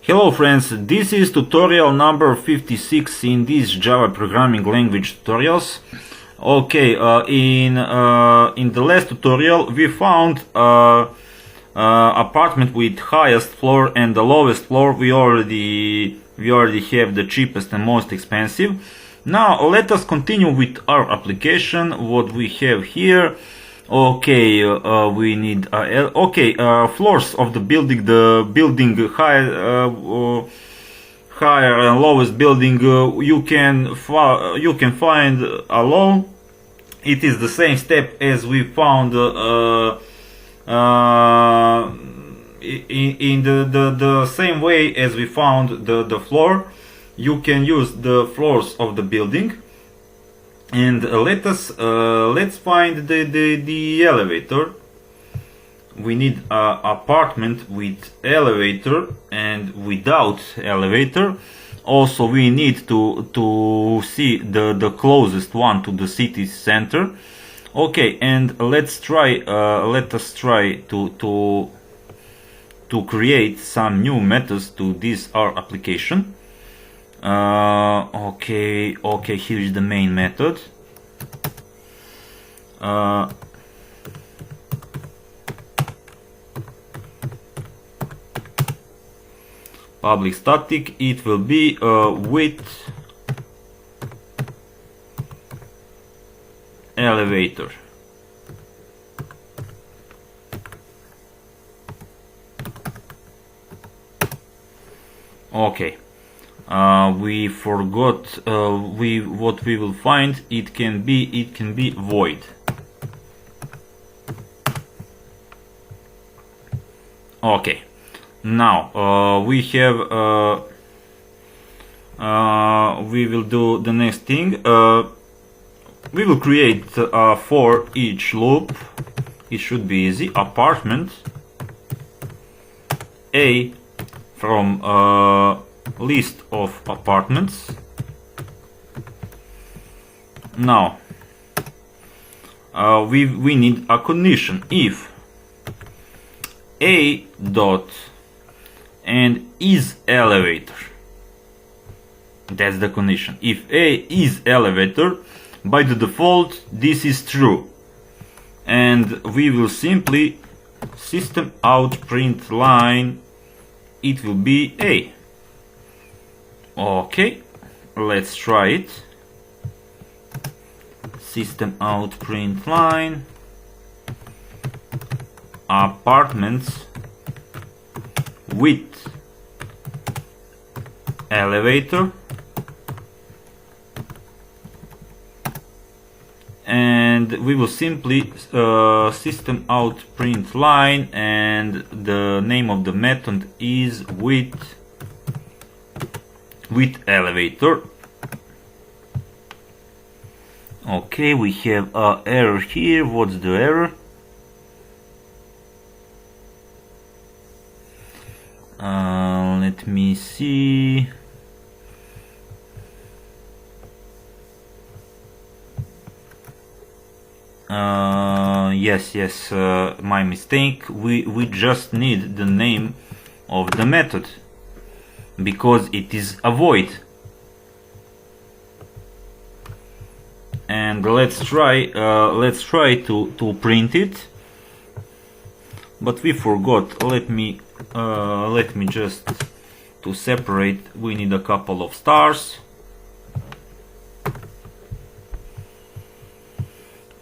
Hello friends, this is tutorial number 56 in this Java programming language tutorials. Okay, in the last tutorial we found apartment with highest floor and the lowest floor. We already have the cheapest and most expensive. Now let us continue with our application. What we have here. Okay, we need floors of the building. The building higher and lowest building you can find alone. It is the same step as we found in the same way as we found the floor. You can use the floors of the building. And let's find the elevator. We need an apartment with elevator and without elevator. Also, we need to see the closest one to the city center. Okay, and let us try to create some new methods to this our application. Okay, here is the main method. Public static, it will be with elevator. Okay. We forgot what we will find. It can be void. Okay, now we will do the next thing. We will create for each loop. It should be easy. Apartment A from list of apartments. Now we need a condition. If A dot and is elevator, that's the condition. If A is elevator, by the default this is true, and we will simply system out print line, it will be A. Okay, let's try it. System out print line, apartments with elevator, and we will simply system out print line, and the name of the method is with elevator. Okay, we have an error here. What's the error? Let me see. Yes, my mistake. We just need the name of the method, because it is a void. And let's try to print it, but we forgot. Let me just to separate. We need a couple of stars,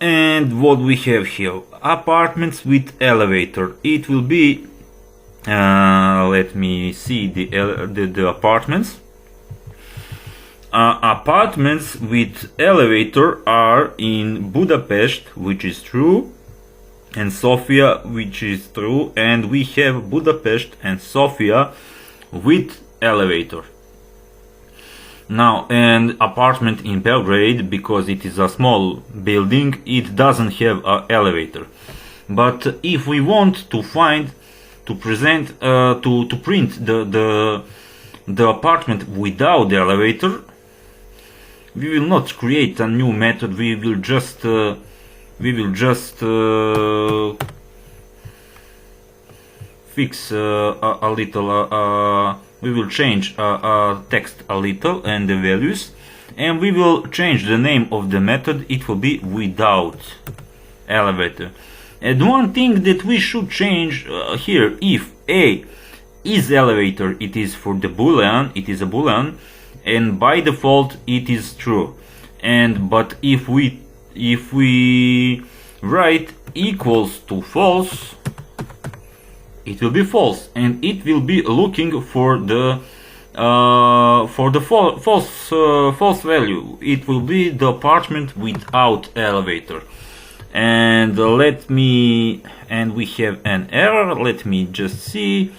and what we have here, apartments with elevator. It will be let me see the apartments. Apartments with elevator are in Budapest, which is true, and Sofia, which is true, and we have Budapest and Sofia with elevator. Now, an apartment in Belgrade, because it is a small building, it doesn't have an elevator. But if we want to print the apartment without the elevator, we will not create a new method. We will just fix a little we will change text a little and the values, and we will change the name of the method. It will be without elevator. And one thing that we should change here, if a is elevator, it is for the boolean, it is a boolean, and by default it is true. And but if we write equals to false, it will be false, and it will be looking for the false value. It will be the apartment without elevator. And we have an error. Let me just see.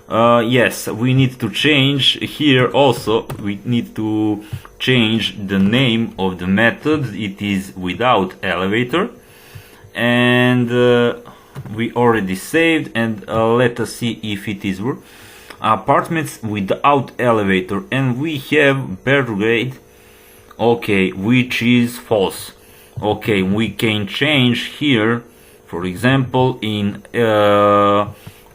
Yes, we need to change here also. We need to change the name of the method. It is without elevator, and we already saved. And let us see if it is apartments without elevator, and we have Belgrade, okay, which is false. Okay, we can change here, for example, in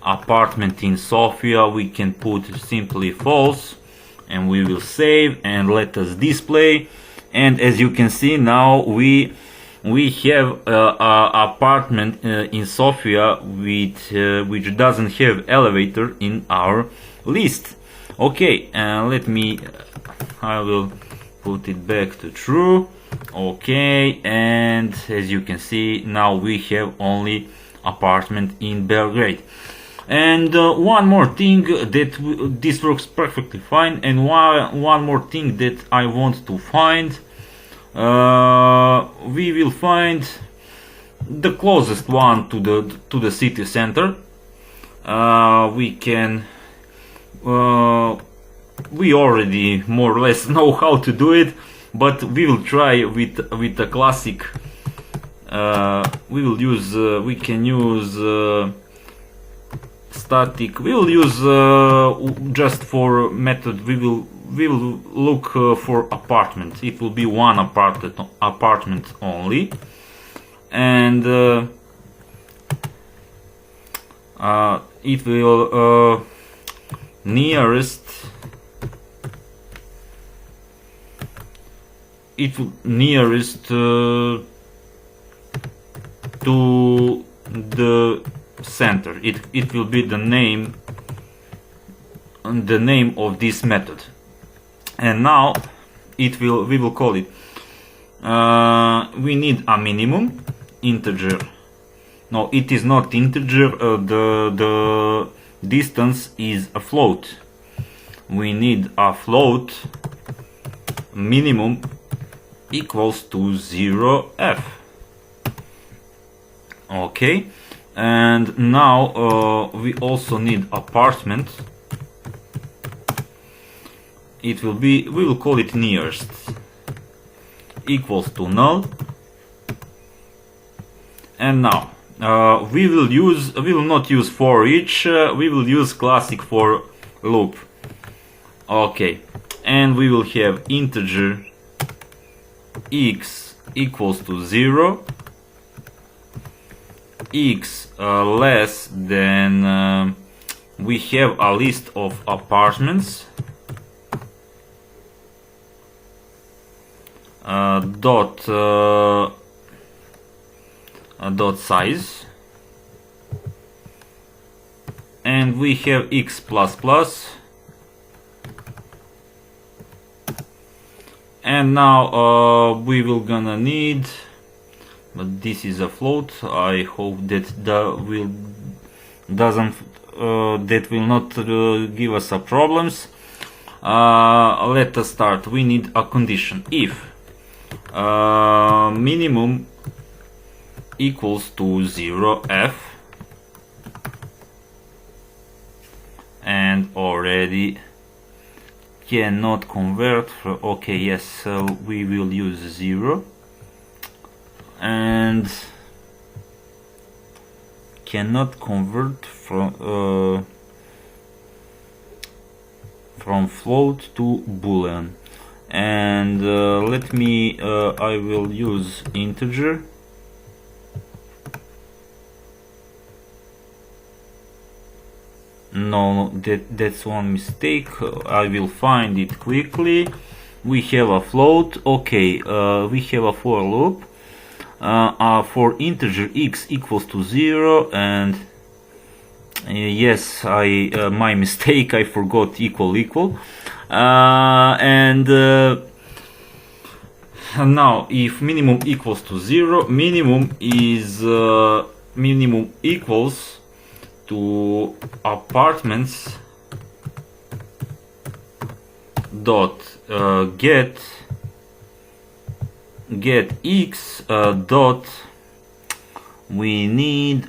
apartment in Sofia, we can put simply false, and we will save and let us display. And as you can see, now we have apartment in Sofia with which doesn't have elevator in our list. Okay, I will put it back to true. Okay, and as you can see, now we have only apartment in Belgrade. And one more thing, that this works perfectly fine, and one more thing that I want to find, we will find the closest one to the city center. We already more or less know how to do it, but we will try with the classic. We can use static. We will use just for method. We will look for apartment. It will be one apartment only, and it will nearest to the center. It will be the name of this method. And now we will call it. We need a minimum integer. No, it is not integer. The distance is a float. We need a float minimum equals to 0f. Okay, and now we also need apartment. We will call it nearest equals to null. And now we will not use for each. We will use classic for loop. Okay, and we will have integer x equals to 0, x less than we have a list of apartments dot size, and we have x plus plus. And now we will gonna need, but this is a float. I hope that will not give us a problems. Let us start. We need a condition. If minimum equals to 0f, and already cannot convert for, okay, yes, so we will use 0, and cannot convert from float to boolean. And I will use integer. no, that's one mistake. I will find it quickly. We have a float. Okay, we have a for loop for integer x equals to 0, and yes, my mistake, I forgot equal, and now if minimum equals to 0, minimum equals to apartments dot get x dot we need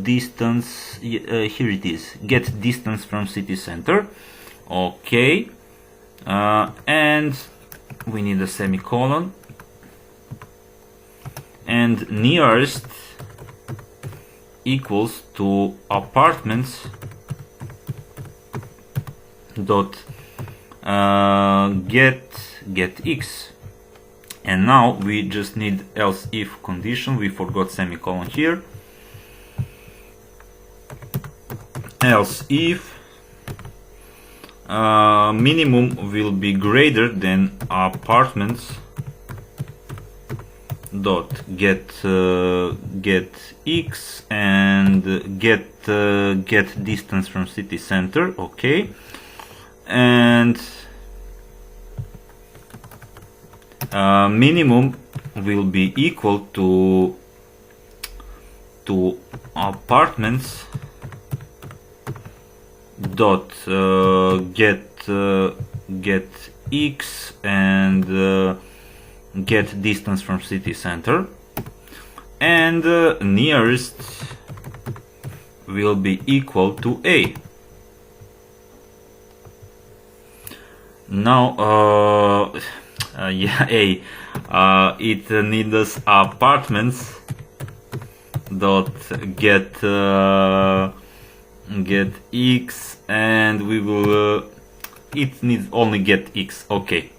distance. Here it is, get distance from city center. Okay, and we need a semicolon, and nearest equals to apartments dot get x. And now we just need else if condition. We forgot semicolon here. Else if minimum will be greater than apartments dot get x and get distance from city center. Okay, and minimum will be equal to apartments dot get x and get distance from city center, and nearest will be equal to a. Now yeah, a it needs apartments dot get x, and we will it needs only get x. Okay,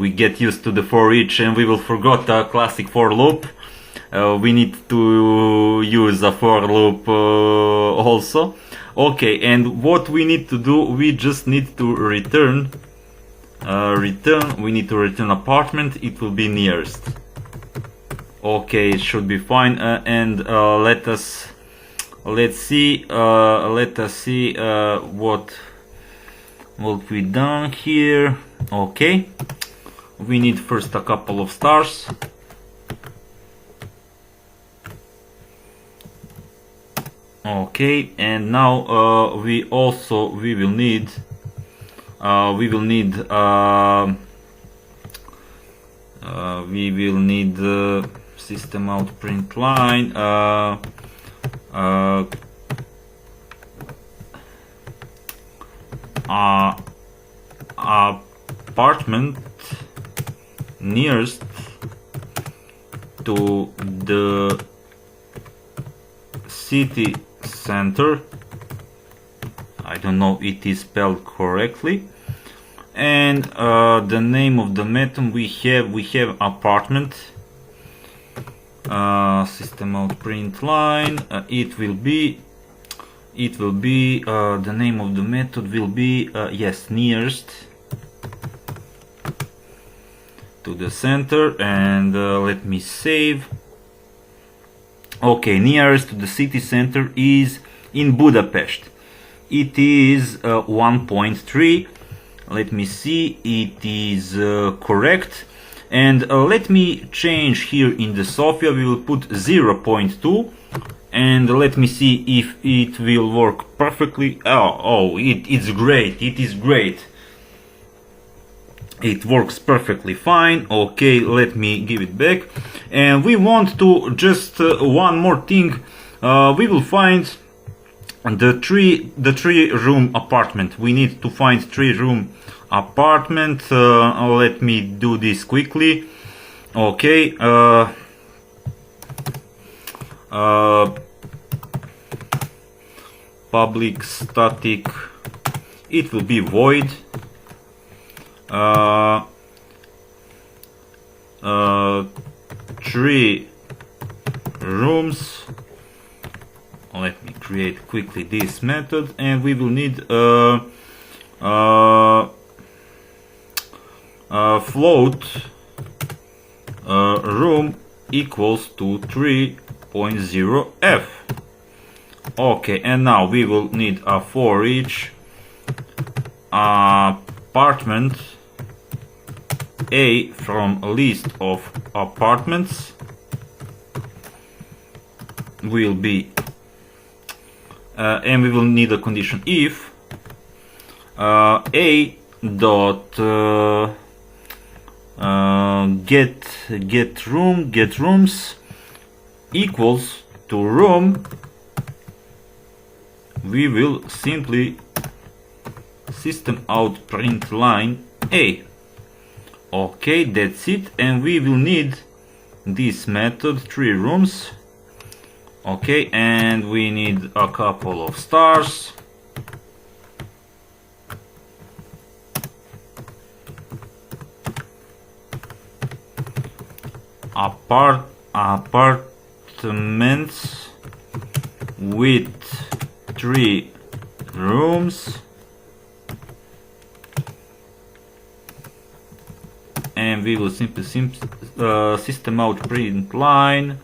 we get used to the for each, and we will forgot a classic for loop. We need to use a for loop also. Okay, and what we need to do, we just need to return we need to return apartment. It will be nearest. Okay, it should be fine. And let's see what we done here. Okay, we need first a couple of stars. Okay, and now we will need system out print line apartment nearest to the city center. I don't know it is spelled correctly. And the name of the method we have apartment system out print line. It will be the name of the method will be yes, nearest to the center, and let me save. Okay, nearest to the city center is in Budapest. It is 1.3. Let me see, it is correct. And let me change here in the Sofia. We will put 0.2, and let me see if it will work perfectly. It's great. It is great. It works perfectly fine. Okay, let me give it back. And we want to just one more thing. We will find the three room apartment. We need to find 3-room apartment. Let me do this quickly. Okay, public static, it will be void 3 rooms let me create quickly this method, and we will need float room equals to 3.0f. Okay, and now we will need a for each apartment A from a list of apartments will be and we will need a condition if A dot get rooms equals to room. We will simply system out print line A. Okay, that's it, and we will need this method 3 rooms. Okay, and we need a couple of stars. Apartments with 3 rooms, and we will simply system out print line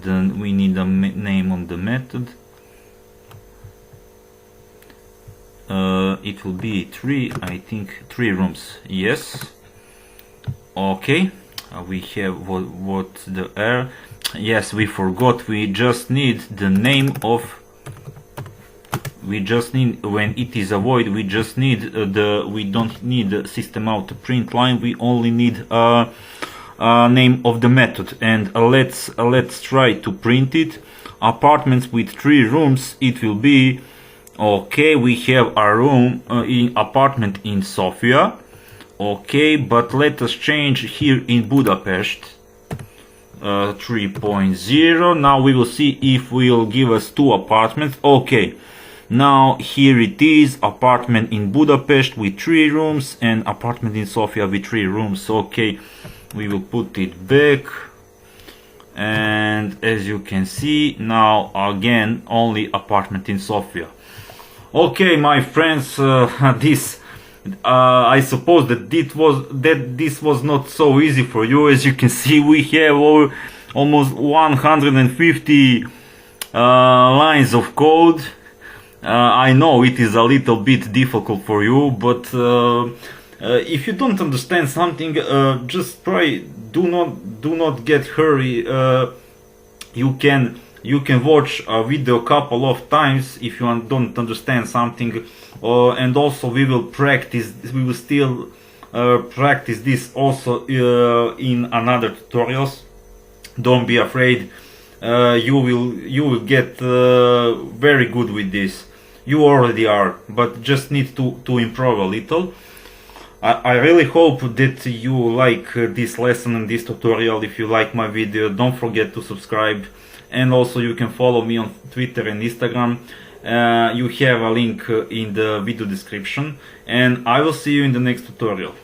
then we need a name on the method. It will be 3, I think 3 rooms, yes. Okay, we have what the error. Yes, we forgot, we just need the name of, we just need, when it is a void, we just need we don't need the system out print line, we only need name of the method. And let's try to print it. Apartments with 3 rooms, it will be, okay, we have a room in apartment in Sofia. Okay, but let us change here in Budapest 3.0. Now we will see if will give us 2 apartments. Okay, now here it is, apartment in Budapest with 3 rooms and apartment in Sofia with 3 rooms. Okay, we will put it back, and as you can see, now again only apartment in Sofia. Okay, my friends, this I suppose that this was not so easy for you. As you can see, we have almost 150 lines of code. I know it is a little bit difficult for you, but if you don't understand something, just try. Do not get hurry. You can watch a video a couple of times if you don't understand something, and also we will practice. We will still practice this also in another tutorials. Don't be afraid. You will get very good with this. You already are, but just need to improve a little. I really hope that you like this lesson and this tutorial. If you like my video, don't forget to subscribe, and also you can follow me on Twitter and Instagram. You have a link in the video description, and I will see you in the next tutorial.